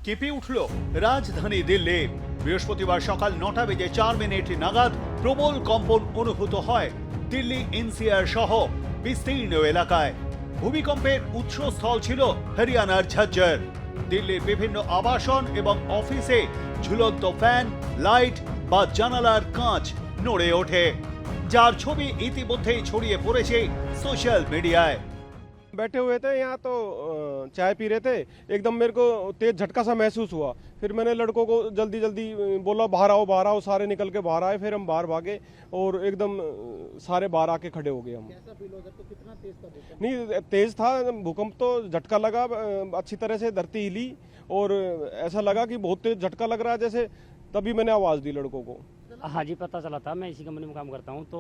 কেঁপে উঠল রাজধানী দিল্লি। বৃহস্পতিবার সকাল 9:04 নাগাদ প্রবল কম্পন অনুভূত হয় দিল্লি এনসিআর সহ বিস্তীর্ণ এলাকায়। ভূমিকম্পের উৎসস্থল ছিল হরিয়ানার ঝজ্জর। দিল্লির বিভিন্ন আবাসন এবং অফিসে ঝুলন্ত ফ্যান, লাইট বা জানালার কাঁচ নড়ে ওঠে, যার ছবি ইতিমধ্যেই ছড়িয়ে পড়েছে সোশ্যাল মিডিয়ায়। बैठे हुए थे यहाँ तो चाय पी रहे थे, एकदम मेरे को तेज झटका सा महसूस हुआ। फिर मैंने लड़कों को जल्दी जल्दी बोला बाहर आओ बाहर आओ, सारे निकल के बाहर आए। फिर हम बाहर भागे और एकदम सारे बाहर आके खड़े हो गए हम। कैसा फील हो तो कितना तेज था भूकंप? नहीं तेज था भूकंप, तो झटका लगा, अच्छी तरह से धरती हिली और ऐसा लगा कि बहुत तेज झटका लग रहा है जैसे। तभी मैंने आवाज़ दी लड़कों को। हाँ जी, पता चला था। मैं इसी कंपनी में काम करता हूँ, तो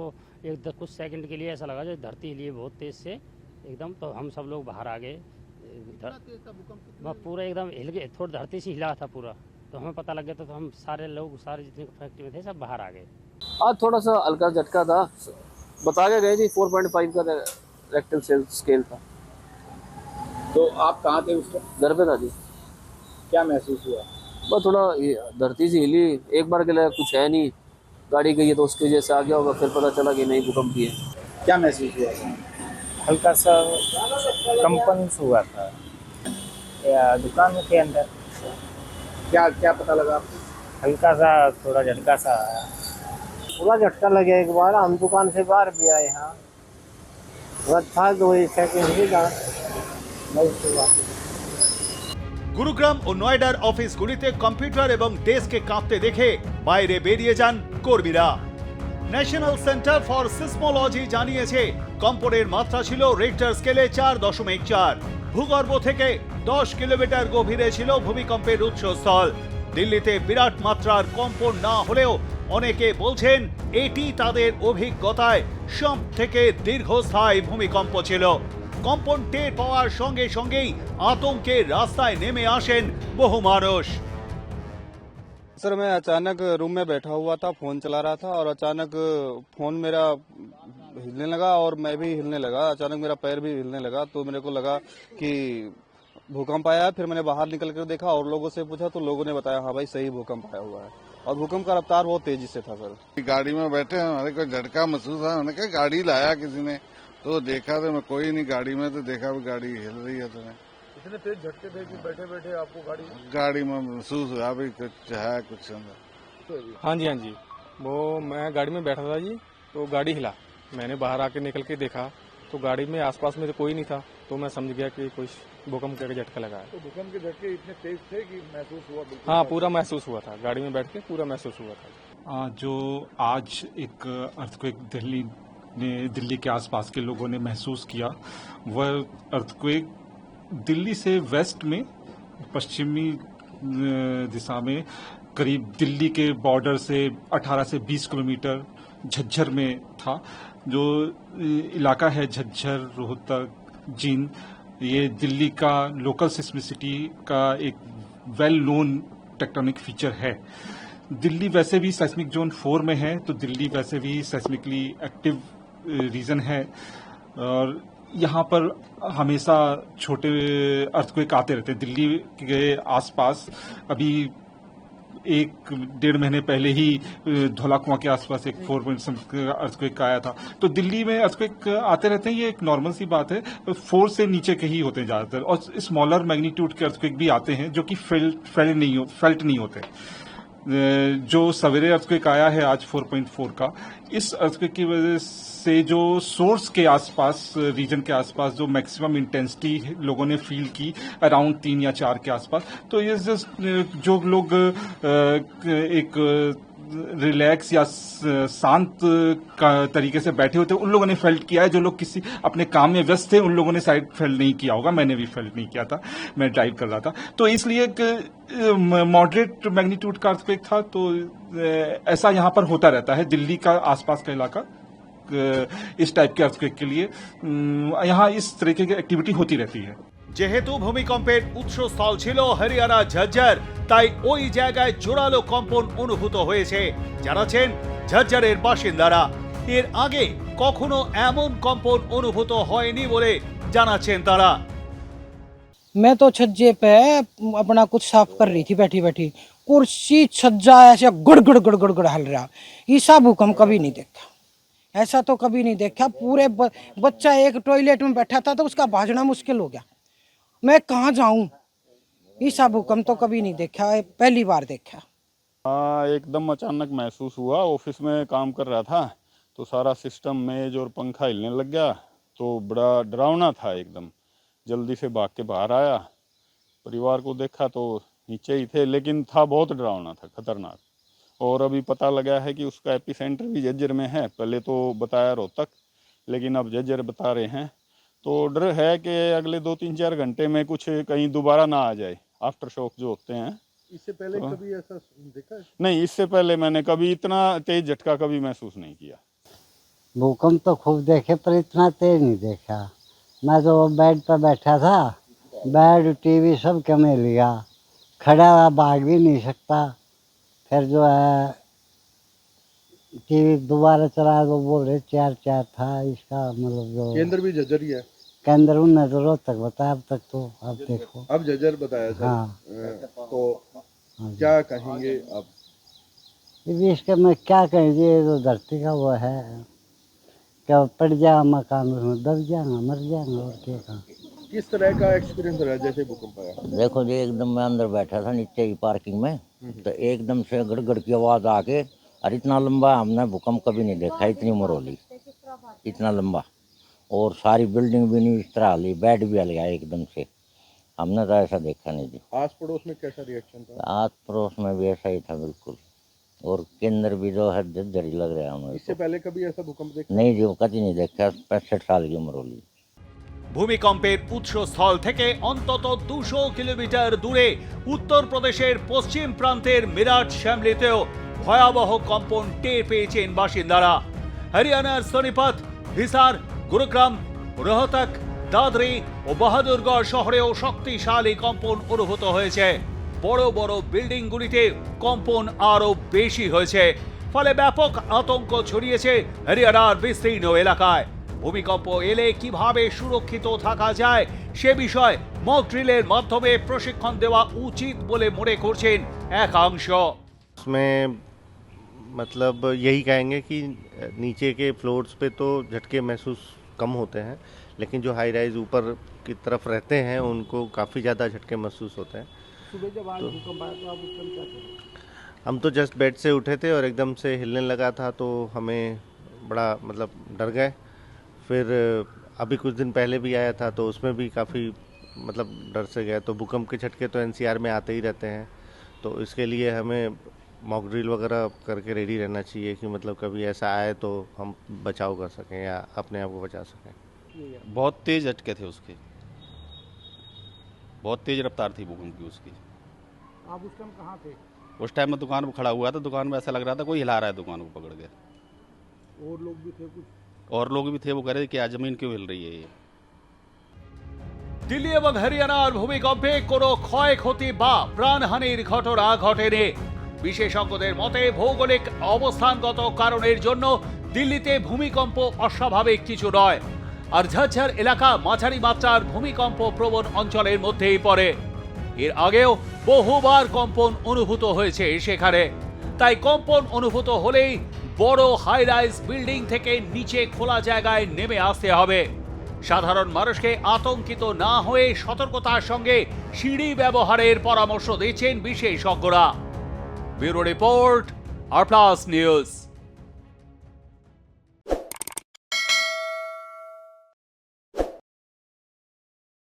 कुछ सेकंड के लिए ऐसा लगा जो धरती हिली बहुत तेज से एकदम। तो हम सब लोग बाहर आ गए। कितना तेज था भूकंप? पूरा एकदम हिल गए, थोड़ी धरती से हिला था पूरा। तो हमें पता लग गया, तो हम सारे लोग, सारे जितने फैक्ट्री में थे सब बाहर आ गए। आज थोड़ा सा हल्का झटका था, बता के गए थी 4.5 का रेक्टल स्केल था। तो आप कहाँ थे उस वक्त? घर पे था जी। क्या महसूस हुआ? बस थोड़ा धरती से हिली, एक बार के लिए कुछ है नहीं, गाड़ी गई है तो उसकी वजह से आ गया होगा। फिर पता चला कि नहीं भूकंप ही है। क्या महसूस हुआ? हल्का सा कंपन हुआ था या दुकान के अंदर। क्या क्या पता लगा आपको? हल्का सा थोड़ा झटका सा आया, पूरा झटका लगे। एक बार हम दुकान से बाहर भी आए, हाँ बस था 2 सेकंड ही था। গুরুগ্রাম ও নয়ডার অফিসগুলিতে কম্পিউটার এবং ডেস্কে কাঁপতে দেখে বাইরে বেরিয়ে যান কর্মীরা। ন্যাশনাল সেন্টার ফর সিসমোলজি জানিয়েছে কম্পনের মাত্রা ছিল রিক্টার স্কেলে 4.4। ভূগর্ভ থেকে 10 কিলোমিটার গভীরে ছিল ভূমিকম্পের উৎসস্থল। দিল্লিতে বিরাট মাত্রার কম্পন না হলেও অনেকে বলছেন এটি তাদের অভিজ্ঞতায় সবথেকে দীর্ঘস্থায়ী ভূমিকম্প ছিল। কম্পন টের পাওয়ার সঙ্গে সঙ্গেই আতঙ্কে রাস্তায় নেমে আসেন বহু মানুষ। सर मैं अचानक रूम में बैठा हुआ था, फोन चला रहा था और अचानक फोन मेरा हिलने लगा और मैं भी हिलने लगा। अचानक मेरा पैर भी हिलने लगा, तो मेरे को लगा कि भूकंप आया। फिर मैंने बाहर निकल कर देखा और लोगों से पूछा तो लोगों ने बताया हाँ भाई सही भूकंप आया हुआ है। और भूकंप का रफ्तार बहुत तेजी से था सर। गाड़ी में बैठे हमारे को झटका महसूस हुआ। मैंने कहा गाड़ी लाया किसी ने, तो देखा तो मैं कोई नहीं गाड़ी में, तो देखा भी गाड़ी हिल रही है। तो इतने तेज झटके थे कि बैठे बैठे आपको गाड़ी में महसूस हुआ भी कुछ है कुछ अंदर। हाँ जी, वो मैं गाड़ी में बैठा था जी, तो गाड़ी हिला। मैंने बाहर आके निकल के देखा तो गाड़ी में आसपास में तो कोई नहीं था, तो मैं समझ गया कि कोई भूकंप का झटका लगा है। तो भूकंप के झटके इतने तेज थे कि महसूस हुआ? हाँ पूरा महसूस हुआ था, गाड़ी में बैठ के पूरा महसूस हुआ था। जो आज एक अर्थक्वेक दिल्ली के आसपास के लोगों ने महसूस किया, वह अर्थक्वेक दिल्ली से वेस्ट में पश्चिमी दिशा में करीब दिल्ली के बॉर्डर से 18 से 20 किलोमीटर झज्जर में था। जो इलाका है झज्जर, रोहतक, जींद, ये दिल्ली का लोकल सिस्मिसिटी का एक वेल नोन टेक्टोनिक फीचर है। दिल्ली वैसे भी सेस्मिक जोन 4 में है, तो दिल्ली वैसे भी सेस्मिकली एक्टिव रीजन है और यहाँ पर हमेशा छोटे अर्थक्वेक आते रहते हैं। दिल्ली के आसपास अभी 1-1.5 महीने पहले ही धौलाकुआं के आसपास एक 4 अर्थक्वेक आया था। तो दिल्ली में अर्थक्वेक आते रहते हैं, ये एक नॉर्मल सी बात है। 4 से नीचे के ही होते हैं ज्यादातर, और स्मॉलर मैग्नीट्यूड के अर्थक्वेक भी आते हैं जो कि फेल्ट नहीं होते। जो सवेरे अर्थक्वेक आया है आज 4.4 का, इस अर्थक्वेक की वजह से जो सोर्स के आसपास, रीजन के आसपास जो मैक्सिमम इंटेंसिटी लोगों ने फील की अराउंड 3 या 4 के आसपास, तो ये जो लोग एक रिलैक्स या शांत का तरीके से बैठे होते उन लोगों ने फेल्ट किया है। जो लोग किसी अपने काम में व्यस्त थे उन लोगों ने शायद फेल्ट नहीं किया होगा, मैंने भी फेल्ट नहीं किया था, मैं ड्राइव कर रहा था। तो इसलिए एक मॉडरेट मैग्नीट्यूड का अर्थक्वेक था। तो ऐसा यहाँ पर होता रहता है, दिल्ली का आसपास का इलाका इस टाइप के अर्थक्वेक के लिए यहाँ इस तरीके की एक्टिविटी होती रहती है। যেহেতু ভূমিকম্পের উৎসস্থল ছিল হরিয়ানা ঝজ্জর, তাই ওই জায়গায় জোরালো কম্পন অনুভূত হয়েছে জানাচ্ছেন ঝজ্জরের বাসিন্দারা। এর আগে কখনো এমন কম্পন অনুভূত হয়নি বলে জানাচ্ছেন তারা। मैं तो छज्जे पे अपना कुछ साफ कर रही थी बैठी बैठी, कुर्सी छज्जा ऐसे गुड़ गुड़ गुड़ गुड़ गुड़ हल रहा। ऐसा भूकंप कभी नहीं देखा, ऐसा तो कभी नहीं देखा। पूरे बच्चा एक टॉयलेट में बैठा था तो उसका भागना मुश्किल हो गया, मैं कहाँ जाऊं। ऐसा भूकंप तो कभी नहीं देखा, पहली बार देखा। हाँ, एकदम अचानक महसूस हुआ। ऑफिस में काम कर रहा था तो सारा सिस्टम, मेज और पंखा हिलने लग गया, तो बड़ा डरावना था एकदम। जल्दी से भाग के बाहर आया, परिवार को देखा तो नीचे ही थे, लेकिन था बहुत डरावना था, खतरनाक। और अभी पता लगा है कि उसका एपिसेंटर भी झज्जर में है। पहले तो बताया रोहतक, लेकिन अब झज्जर बता रहे हैं। तो डर है कि अगले 2-3-4 घंटे में कुछ कहीं दोबारा ना आ जाए, आफ्टर शॉक जो होते हैं। इससे पहले कभी ऐसा देखा है? नहीं, इससे पहले मैंने कभी इतना तेज झटका कभी महसूस नहीं किया। भूकंप तो खूब देखे पर इतना तेज नहीं देखा। मैं तो बेड पर बैठा था, बेड टीवी सब कमे लिया, खड़ा हुआ भाग भी नहीं सकता। फिर जो है टीवी दोबारा चला तो बोल रहे 4-4 था। इसका मतलब जो केंद्र भी झज्जर ही है। केंद्र उन्हें तो रोहतक बताया, अब तक तो अब देखो अब झज्जर बताया सर। हाँ। तो क्या कहेंगे आप? ये इसका मैं क्या कहेंगे, ये तो धरती का वो है, क्या पड़ जाए मकान उसमें दब जाएगा, मर जाएगा, और क्या कहा। किस तरह का एक्सपीरियंस रहा जैसे भूकंप आया? देखो जी, एकदम मैं अंदर बैठा था नीचे ही पार्किंग में, तो एकदम से गड़गड़ की आवाज़ आके, और इतना लंबा हमने भूकंप कभी नहीं देखा, इतनी मरोली, इतना लंबा। और सारी बिल्डिंग भी नहीं इस तरह हली, बेड भी हल गया एकदम से, हमने तो ऐसा देखा नहीं जी। आस पड़ोस में कैसा रिएक्शन था? आस पड़ोस में भी ऐसा ही था बिल्कुल, और केंद्र भी जो है झज्जर ही लग रहा है हमें। इससे पहले कभी ऐसा भूकंप देखा? नहीं जी, कभी नहीं देखा, 65 साल की उम्र होली। ভূমিকম্পের উৎসস্থল থেকে অন্তত 200 কিলোমিটার দূরে উত্তরপ্রদেশের পশ্চিম প্রান্তের মিরাট শ্যামলিতেও ভয়াবহ কম্পন টের পেয়েছেন বাসিন্দারা। হরিয়ানার সোনিপত, হিসার, গুরুগ্রাম, রোহতক, দাদরি ও বাহাদুরগড় শহরেও শক্তিশালী কম্পন অনুভূত হয়েছে। বড় বড় বিল্ডিংগুলিতে কম্পন আরও বেশি হয়েছে, ফলে ব্যাপক আতঙ্ক ছড়িয়েছে হরিয়ানার বিস্তীর্ণ এলাকায়। ভূমিকম্প এলে কিভাবে সুরক্ষিত থাকা যায় সে বিষয়ে মক ড্রিলের মাধ্যমে প্রশিক্ষণ দেওয়া উচিত বলে মনে করছেন একাংশ। उसमें मतलब यही कहेंगे कि नीचे के फ्लोर्स पे तो झटके महसूस कम होते हैं, लेकिन जो हाई राइज ऊपर की तरफ रहते हैं उनको काफ़ी ज़्यादा झटके महसूस होते हैं। सुबह जब आज भूकंप आया तो आप उस टाइम क्या करें? हम तो जस्ट बेड से उठे थे और एकदम से हिलने लगा था, तो हमें बड़ा मतलब डर गए। फिर अभी कुछ दिन पहले भी आया था तो उसमें भी काफ़ी मतलब डर से गए। तो भूकंप के झटके तो एनसीआर में आते ही रहते हैं, तो इसके लिए हमें मॉक ड्रिल वगैरह करके रेडी रहना चाहिए कि मतलब कभी ऐसा आए तो हम बचाव कर सकें या अपने आप को बचा सकें। बहुत तेज़ झटके थे उसके, बहुत तेज़ रफ्तार थी भूकंप की उसकी। आप उस टाइम कहाँ थे? उस टाइम में दुकान पर खड़ा हुआ था, दुकान में ऐसा लग रहा था कोई हिला रहा है दुकान को पकड़ के। और लोग भी थे कुछ? और लोग भी थे, वो कह रहे थे कि आज ज़मीन क्यों हिल रही है ये। দিল্লি এবং হরিয়ানার ভূমিকম্পে কোনো ক্ষয়ক্ষতি বা প্রাণহানির ঘটনা ঘটেনি। বিশেষজ্ঞদের মতে ভৌগোলিক অবস্থানগত কারণের জন্য দিল্লিতে ভূমিকম্প অস্বাভাবিক কিছু নয়, আর ঝজ্জর এলাকা মাঝারি মাত্রার ভূমিকম্প প্রবণ অঞ্চলের মধ্যেই পড়ে। এর আগেও বহুবার কম্পন অনুভূত হয়েছে সেখানে, তাই কম্পন অনুভূত হলেই বড় হাই রাইজ বিল্ডিং থেকে নিচে খোলা জায়গায় নেমে আসতে হবে। সাধারণ মানুষকে আতঙ্কিত না হয়ে সতর্কতার সঙ্গে সিঁড়ি ব্যবহারের পরামর্শ দিচ্ছেন বিশেষজ্ঞরা। ব্যুরো রিপোর্ট, আর প্লাস নিউজ।